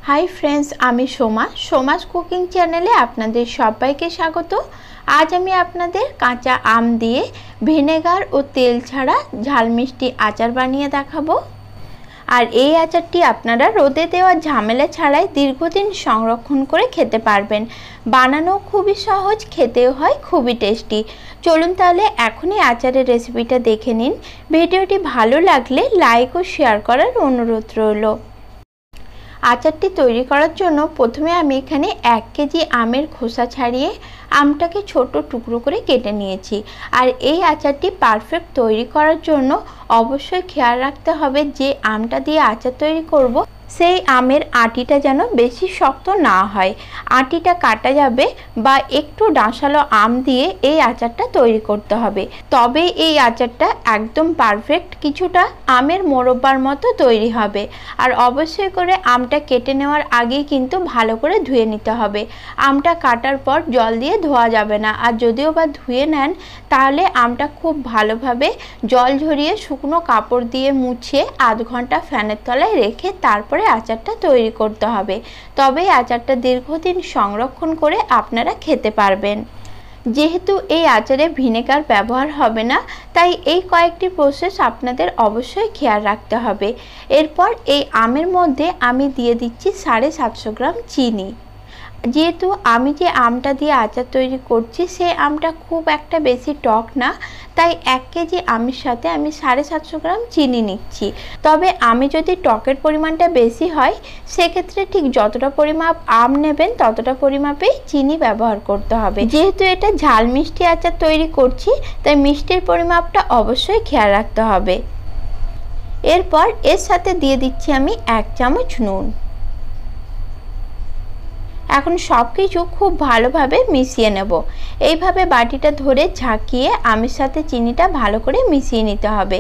Hi friends आमी Soma सोमास cooking चैनेले आपनादेर सबाइके स्वागत। आज आमी आपनादेर काँचा आम दिए ভিনেগার और तेल छाड़ा झाल मिष्टि आचार बानिये देखाबो। আর এই আচারটি আপনারা রোদে দেওয়া ঝামেলা ছাড়াই দীর্ঘদিন সংরক্ষণ করে খেতে পারবেন। বানানো খুবই সহজ, খেতেও হয় খুবই টেস্টি। চলুন তাহলে এখনই আচারের রেসিপিটা দেখে নিন। ভিডিওটি ভালো লাগলে লাইক ও শেয়ার করার অনুরোধ রইল। আচারটি তৈরি করার জন্য প্রথমে আমি এখানে 1 কেজি আমের খোসা ছাড়িয়ে আমটাকে ছোট টুকরো করে কেটে নিয়েছি। আর এই আচারটি পারফেক্ট তৈরি করার জন্য অবশ্যই খেয়াল রাখতে হবে যে আমটা দিয়ে আচার তৈরি করব সেই আমের আটিটা যেন বেশি শক্ত না হয়। আটিটা কাটা যাবে বা একটু ডাঁশালো আম দিয়ে এই আচারটা তৈরি করতে হবে, তবে এই আচারটা একদম পারফেক্ট কিছুটা আমের মোরব্বার মতো তৈরি হবে। আর অবশ্যই করে আমটা কেটে নেওয়ার আগেই কিন্তু ভালো করে ধুয়ে নিতে হবে। আমটা কাটার পর জল দিয়ে ধোয়া যাবে না, আর যদিও বা ধুয়ে নেন তাহলে আমটা খুব ভালোভাবে জল ঝরিয়ে শুকনো কাপড় দিয়ে মুছে আধ ঘন্টা ফ্যানের তলায় রেখে তারপরে আচারটা তৈরি করতে হবে, তবেই আচারটা দীর্ঘদিন সংরক্ষণ করে আপনারা খেতে পারবেন। যেহেতু এই আচারে ভিনেগার ব্যবহার হবে না, তাই এই কয়েকটি প্রসেস আপনাদের অবশ্যই খেয়াল রাখতে হবে। এরপর এই আমের মধ্যে আমি দিয়ে দিচ্ছি 750 গ্রাম চিনি। যেহেতু আমি যে আমটা দিয়ে আচার তৈরি করছি সেই আমটা খুব একটা বেশি টক না, তাই 1 কেজি আমের সাথে আমি 750 গ্রাম চিনি নিচ্ছি। তবে আমি যদি টকের পরিমাণটা বেশি হয় সেক্ষেত্রে ঠিক যতটা পরিমাপ আম নেবেন ততটা পরিমাপেই চিনি ব্যবহার করতে হবে। যেহেতু এটা ঝাল মিষ্টি আচার তৈরি করছি তাই মিষ্টির পরিমাপটা অবশ্যই খেয়াল রাখতে হবে। এরপর এর সাথে দিয়ে দিচ্ছি আমি 1 চামচ নুন। এখন সব কিছু খুব ভালোভাবে মিশিয়ে নেব। এইভাবে বাটিটা ধরে ঝাঁকিয়ে আমের সাথে চিনিটা ভালো করে মিশিয়ে নিতে হবে।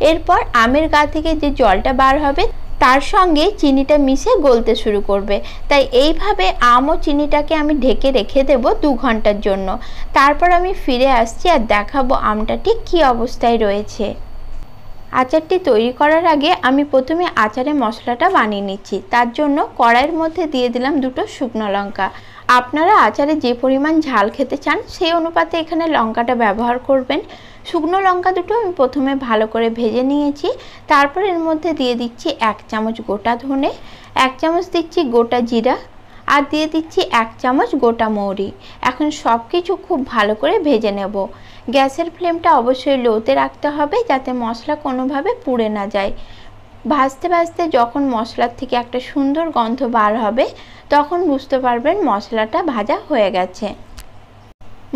এরপর আমের গা থেকে যে জলটা বার হবে তার সঙ্গে চিনিটা মিশে গলতে শুরু করবে, তাই এইভাবে আম ও চিনিটাকে আমি ঢেকে রেখে দেব 2 ঘন্টার জন্য। তারপর আমি ফিরে আসছি আর দেখাবো আমটা ঠিক কী অবস্থায় রয়েছে। আচারটি তৈরি করার আগে আমি প্রথমে আচারে মশলাটা বানিয়ে নিচ্ছি। তার জন্য কড়াইয়ের মধ্যে দিয়ে দিলাম 2টো শুকনো লঙ্কা। আপনারা আচারে যে পরিমাণ ঝাল খেতে চান সেই অনুপাতে এখানে লঙ্কাটা ব্যবহার করবেন। শুকনো লঙ্কা দুটো আমি প্রথমে ভালো করে ভেজে নিয়েছি। তারপর এর মধ্যে দিয়ে দিচ্ছি 1 চামচ গোটা ধনে, 1 চামচ দিচ্ছি গোটা জিরা, আর দিয়ে দিচ্ছি 1 চামচ গোটা মৌরি। এখন সব কিছু খুব ভালো করে ভেজে নেব। গ্যাসের ফ্লেমটা অবশ্যই লোতে রাখতে হবে যাতে মশলা কোনোভাবে পুড়ে না যায়। ভাজতে ভাজতে যখন মশলার থেকে একটা সুন্দর গন্ধ বার হবে তখন বুঝতে পারবেন মশলাটা ভাজা হয়ে গেছে।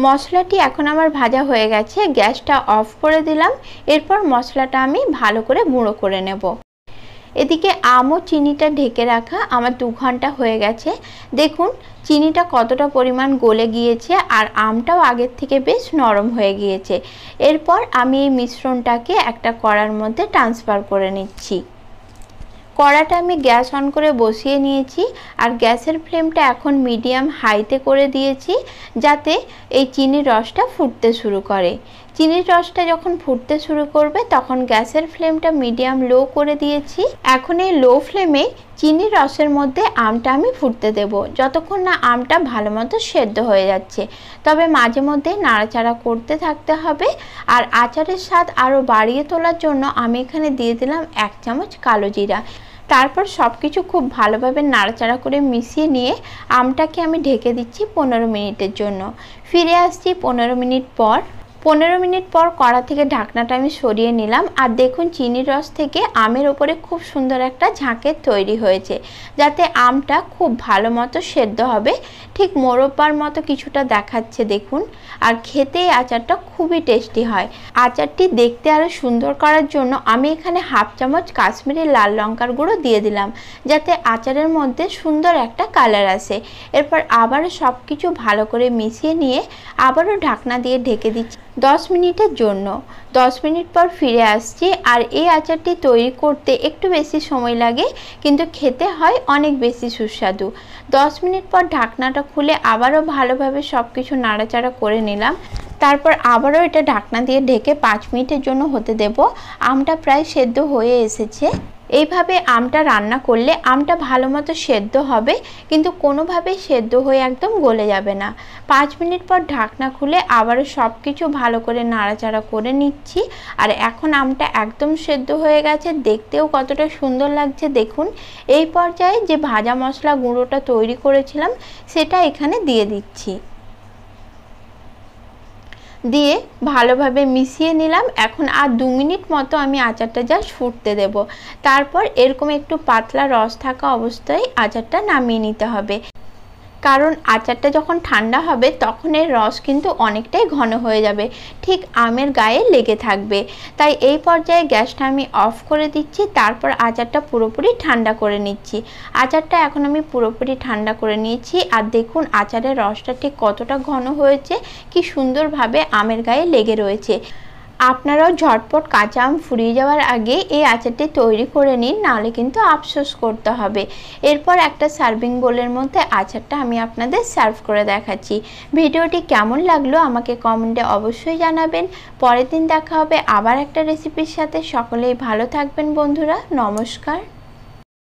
মশলাটি এখন আমার ভাজা হয়ে গেছে, গ্যাসটা অফ করে দিলাম। এরপর মশলাটা আমি ভালো করে গুঁড়ো করে নেব। এদিকে আম ও চিনিটা ঢেকে রাখা আমার 2 ঘন্টা হয়ে গেছে। দেখুন চিনিটা কতটা পরিমাণ গলে গিয়েছে আর আমটাও আগের থেকে বেশ নরম হয়ে গিয়েছে। এরপর আমি এই মিশ্রণটাকে একটা কড়ার মধ্যে ট্রান্সফার করে নিচ্ছি। কড়াটা আমি গ্যাস অন করে বসিয়ে নিয়েছি আর গ্যাসের ফ্লেমটা এখন মিডিয়াম হাইতে করে দিয়েছি যাতে এই চিনির রসটা ফুটতে শুরু করে। চিনির রসটা যখন ফুটতে শুরু করবে তখন গ্যাসের ফ্লেমটা মিডিয়াম লো করে দিয়েছি। এখন এই লো ফ্লেমে চিনির রসের মধ্যে আমটা আমি ফুটতে দেব যতক্ষণ না আমটা ভালো মতো সেদ্ধ হয়ে যাচ্ছে। তবে মাঝে মধ্যে নাড়াচাড়া করতে থাকতে হবে। আর আচারের স্বাদ আরও বাড়িয়ে তোলার জন্য আমি এখানে দিয়ে দিলাম 1 চামচ কালো জিরা। তারপর সব কিছু খুব ভালোভাবে নাড়াচাড়া করে মিশিয়ে নিয়ে আমটাকে আমি ঢেকে দিচ্ছি 15 মিনিটের জন্য। ফিরে আসছি 15 মিনিট পর। 15 মিনিট পর কড়া থেকে ঢাকনাটা আমি সরিয়ে নিলাম আর দেখুন চিনির রস থেকে আমের ওপরে খুব সুন্দর একটা ঝাঁকের তৈরি হয়েছে, যাতে আমটা খুব ভালো মতো সেদ্ধ হবে। ঠিক মোরব্বার মতো কিছুটা দেখাচ্ছে দেখুন। আর খেতে এই আচারটা খুবই টেস্টি হয়। আচারটি দেখতে আরও সুন্দর করার জন্য আমি এখানে 1/2 চামচ কাশ্মীরি লাল লঙ্কার গুঁড়ো দিয়ে দিলাম যাতে আচারের মধ্যে সুন্দর একটা কালার আসে। এরপর আবারও সব কিছু ভালো করে মিশিয়ে নিয়ে আবারও ঢাকনা দিয়ে ঢেকে দিচ্ছি 10 মিনিটের জন্য। 10 মিনিট পর ফিরে আসছি। আর এই আচারটি তৈরি করতে একটু বেশি সময় লাগে কিন্তু খেতে হয় অনেক বেশি সুস্বাদু। 10 মিনিট পর ঢাকনাটা খুলে আবারও ভালোভাবে সব কিছু নাড়াচাড়া করে নিলাম। তারপর আবারও এটা ঢাকনা দিয়ে ঢেকে 5 মিনিটের জন্য হতে দেব। আমটা প্রায় সেদ্ধ হয়ে এসেছে। এইভাবে আমটা রান্না করলে আমটা ভালো মতো সেদ্ধ হবে, কিন্তু কোনোভাবেই সেদ্ধ হয়ে একদম গলে যাবে না। 5 মিনিট পর ঢাকনা খুলে আবারও সব কিছু ভালো করে নাড়াচাড়া করে নিচ্ছি। আর এখন আমটা একদম সেদ্ধ হয়ে গেছে, দেখতেও কতটা সুন্দর লাগছে দেখুন। এই পর্যায়ে যে ভাজা মশলা গুঁড়োটা তৈরি করেছিলাম সেটা এখানে দিয়ে দিচ্ছি, দিয়ে ভালোভাবে মিশিয়ে নিলাম। এখন আর 2 মিনিট মতো আমি আচারটা জাস্ট ফুটতে দেব। তারপর এরকম একটু পাতলা রস থাকা অবস্থায় আচারটা নামিয়ে নিতে হবে, কারণ আচারটা যখন ঠান্ডা হবে তখন এর রস কিন্তু অনেকটাই ঘন হয়ে যাবে, ঠিক আমের গায়ে লেগে থাকবে। তাই এই পর্যায়ে গ্যাসটা আমি অফ করে দিচ্ছি, তারপর আচারটা পুরোপুরি ঠান্ডা করে নিচ্ছি। আচারটা এখন আমি পুরোপুরি ঠান্ডা করে নিয়েছি, আর দেখুন আচারের রসটা ঠিক কতটা ঘন হয়েছে, কি সুন্দরভাবে আমের গায়ে লেগে রয়েছে। আপনারাও ঝটপট কাঁচা আম ফুরিয়ে যাওয়ার আগে এই আচারটি তৈরি করে নিন, নাহলে কিন্তু আফসোস করতে হবে। এরপর একটা সার্ভিং বোলের মধ্যে আচারটা আমি আপনাদের সার্ভ করে দেখাচ্ছি। ভিডিওটি কেমন লাগলো আমাকে কমেন্টে অবশ্যই জানাবেন। পরের দিন দেখা হবে আবার একটা রেসিপির সাথে। সকলেই ভালো থাকবেন বন্ধুরা, নমস্কার।